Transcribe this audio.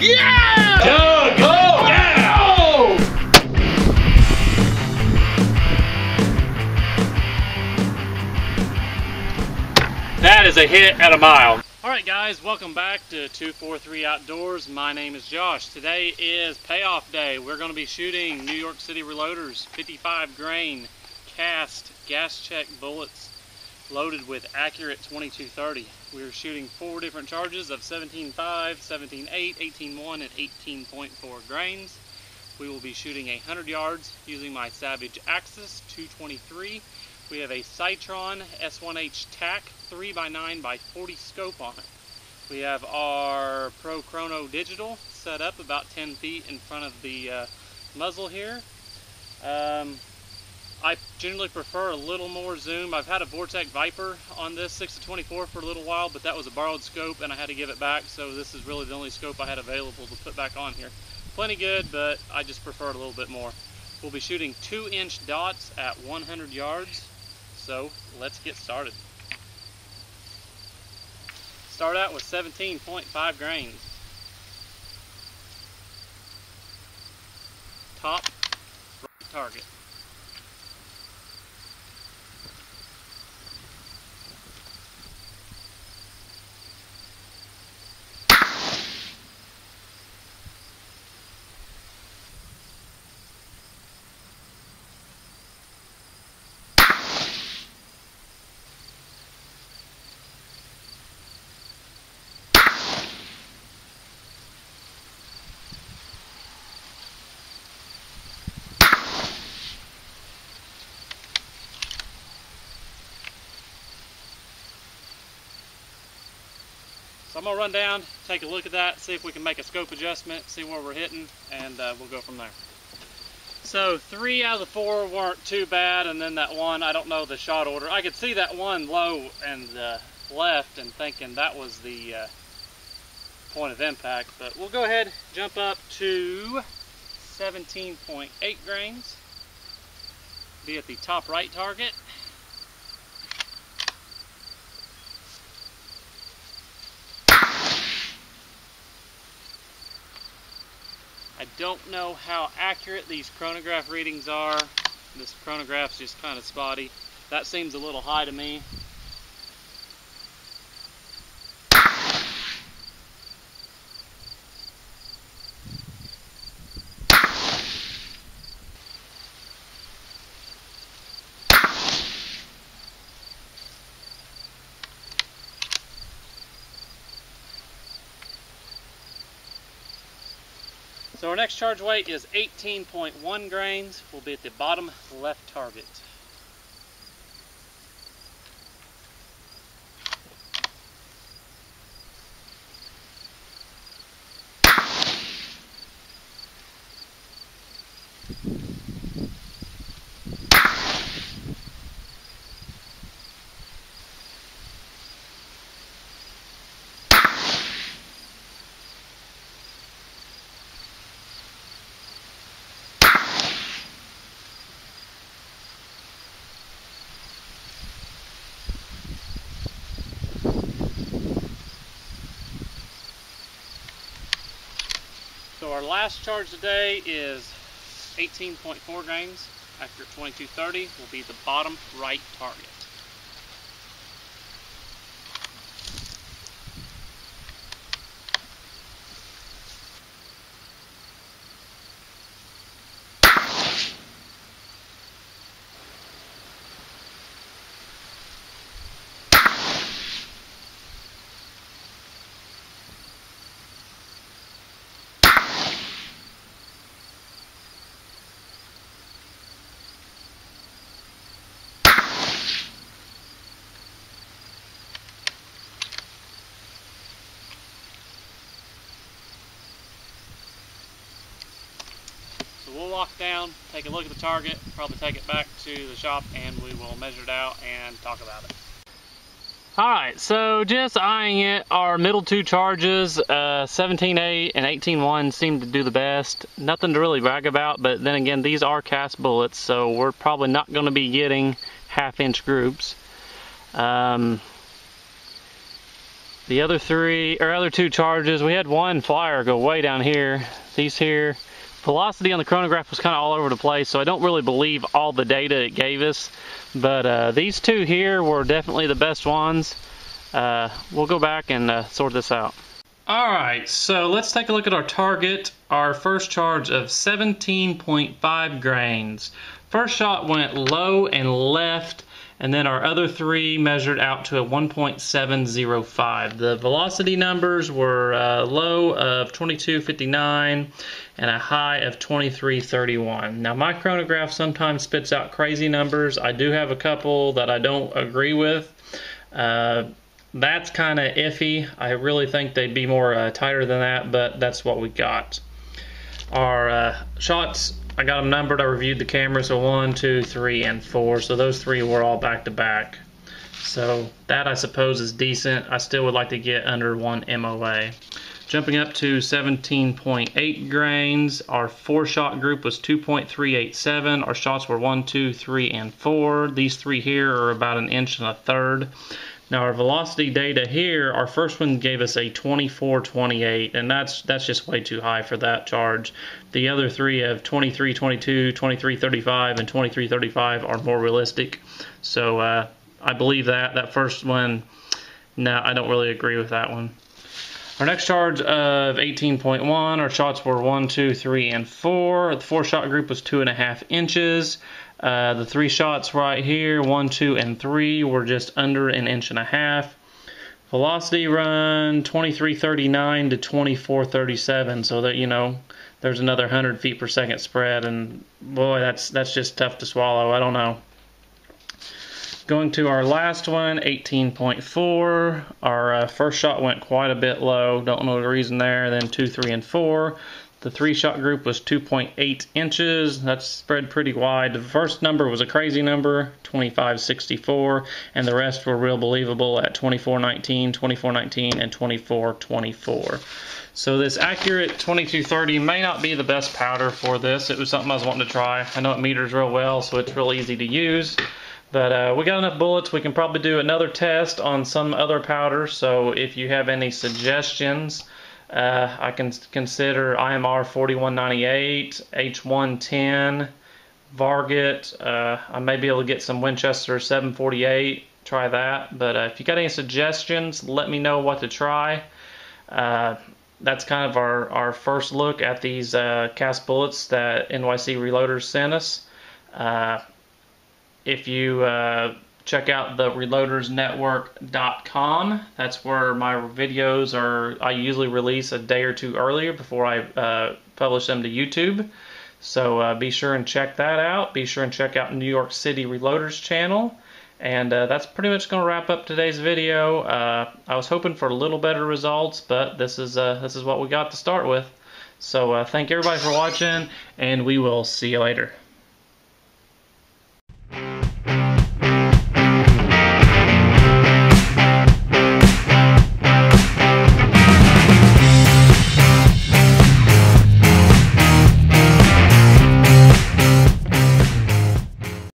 Yeah! Go! Go! Yeah! Oh! That is a hit at a mile. Alright guys, welcome back to 243 Outdoors. My name is Josh. Today is payoff day. We're going to be shooting New York City Reloaders 55 grain cast gas check bullets loaded with accurate 2230. We're shooting 4 different charges of 17.5, 17.8, 18.1, and 18.4 grains. We will be shooting 100 yards using my Savage Axis 223. We have a Sightron SiH-Tac 3x9x40 scope on it. We have our Pro Chrono Digital set up about 10 feet in front of the muzzle here. I generally prefer a little more zoom. I've had a Vortex Viper on this 6-24 for a little while, but that was a borrowed scope and I had to give it back, so this is really the only scope I had available to put back on here. Plenty good, but I just prefer it a little bit more. We'll be shooting 2-inch dots at 100 yards, so let's get started. Start out with 17.5 grains. Top right target. So I'm going to run down, take a look at that, see if we can make a scope adjustment, see where we're hitting, and we'll go from there. So 3 out of the 4 weren't too bad, and then that one, I don't know the shot order. I could see that one low and left and thinking that was the point of impact, but we'll go ahead and jump up to 17.8 grains. Be at the top right target. I don't know how accurate these chronograph readings are. This chronograph's just kind of spotty. That seems a little high to me. So our next charge weight is 18.1 grains. We'll be at the bottom left target. So our last charge today is 18.4 grains. Accurate 2230 will be the bottom right target. So we'll walk down, take a look at the target, probably take it back to the shop, and we will measure it out and talk about it. Alright, so just eyeing it, our middle two charges, 17.8 and 18.1 seem to do the best. Nothing to really brag about, but then again, these are cast bullets, so we're probably not going to be getting half-inch groups. The other two charges, we had one flyer go way down here. These here, velocity on the chronograph was kind of all over the place, so I don't really believe all the data it gave us. But these two here were definitely the best ones. We'll go back and sort this out. Alright, so let's take a look at our target. Our first charge of 17.5 grains. First shot went low and left, and then our other three measured out to a 1.705. The velocity numbers were low of 22.59 and a high of 23.31. Now my chronograph sometimes spits out crazy numbers. I do have a couple that I don't agree with. That's kind of iffy. I really think they'd be more tighter than that, but that's what we got. Our shots, I got them numbered. I reviewed the camera, so 1, 2, 3, and 4. So those three were all back to back. So that I suppose is decent. I still would like to get under 1 MOA. Jumping up to 17.8 grains, our 4-shot group was 2.387. Our shots were 1, 2, 3, and 4. These three here are about 1 1/3 inches. Now our velocity data here, our first one gave us a 24.28, and that's just way too high for that charge. The other three have 23.22, 23.35, and 23.35 are more realistic. So I believe that first one, no, I don't really agree with that one. Our next charge of 18.1, our shots were 1, 2, 3, and 4. The 4-shot group was 2.5 inches. The 3 shots right here, 1, 2, and 3, were just under 1.5 inches. Velocity run 23.39 to 24.37, so that, you know, there's another 100 feet per second spread, and boy, that's just tough to swallow. I don't know. Going to our last one, 18.4. Our first shot went quite a bit low. Don't know the reason there. Then 2, 3, and 4. The 3-shot group was 2.8 inches. That's spread pretty wide. The first number was a crazy number, 25.64, and the rest were real believable at 24.19, 24.19, and 24.24. So this accurate 2230 may not be the best powder for this. It was something I was wanting to try. I know it meters real well, so it's real easy to use. But we got enough bullets. We can probably do another test on some other powder. So if you have any suggestions, I can consider IMR 4198, H110, Varget. I may be able to get some Winchester 748. Try that. But if you got any suggestions, let me know what to try. That's kind of our first look at these cast bullets that NYC Reloaders sent us. If you check out the reloadersnetwork.com, that's where my videos are. I usually release a day or two earlier before I publish them to YouTube. So be sure and check that out. Be sure and check out New York City Reloaders channel. And that's pretty much going to wrap up today's video. I was hoping for a little better results, but this is what we got to start with. So thank everybody for watching, and we will see you later.